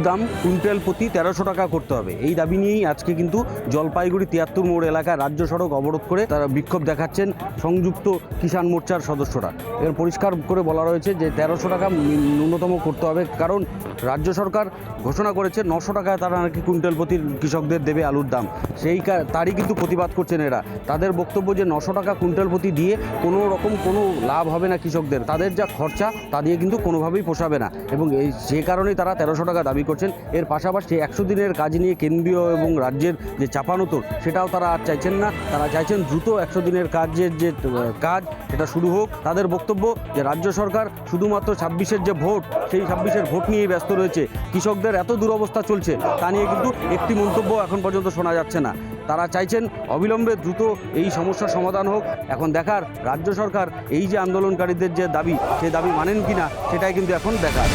দাম কুইন্টাল প্রতি 1300 টাকা করতে হবে। এই দাবি নিয়েই আজকে কিন্তু জলপাইগুড়ি 73 মোড় এলাকায় রাজ্য সড়ক অবরোধ করে তারা বিক্ষোভ দেখাচ্ছেন সংযুক্ত কিষাণ মোর্চার সদস্যরা। এর পরিষ্কার করে বলা রয়েছে যে 1300 টাকা ন্যূনতম করতে হবে, কারণ রাজ্য সরকার ঘোষণা করেছে 900 টাকায় তারা নাকি কুইন্টাল প্রতি কৃষকদের দেবে আলুর দাম। তারই কিন্তু প্রতিবাদ করছেন এরা। তাদের বক্তব্য যে 900 টাকা কুইন্টাল প্রতি দিয়ে কোনো রকম কোনো লাভ হবে না কৃষকদের, তাদের যা খরচা তা দিয়ে কিন্তু কোনোভাবেই পোষাবে না, এবং যে কারণেই তারা 1300 টাকা দাবি করছেন। এর পাশাপাশি 100 দিনের কাজ নিয়ে কেন্দ্রীয় এবং রাজ্যের যে চাপানোতর, সেটাও তারা আর চাইছেন না। তারা চাইছেন দ্রুত 100 দিনের কাজের যে কাজ সেটা শুরু হোক। তাদের বক্তব্য যে রাজ্য সরকার শুধুমাত্র 26-এর যে ভোট, সেই 26-এর ভোট নিয়েই ব্যস্ত রয়েছে। কৃষকদের এত দুরবস্থা চলছে তা নিয়ে কিন্তু একটি মন্তব্য এখন পর্যন্ত শোনা যাচ্ছে না। তারা চাইছেন অবিলম্বে দ্রুত এই সমস্যার সমাধান হোক। এখন দেখার রাজ্য সরকার এই যে আন্দোলনকারীদের যে দাবি, সেই দাবি মানেন কিনা, সেটাই কিন্তু এখন দেখার।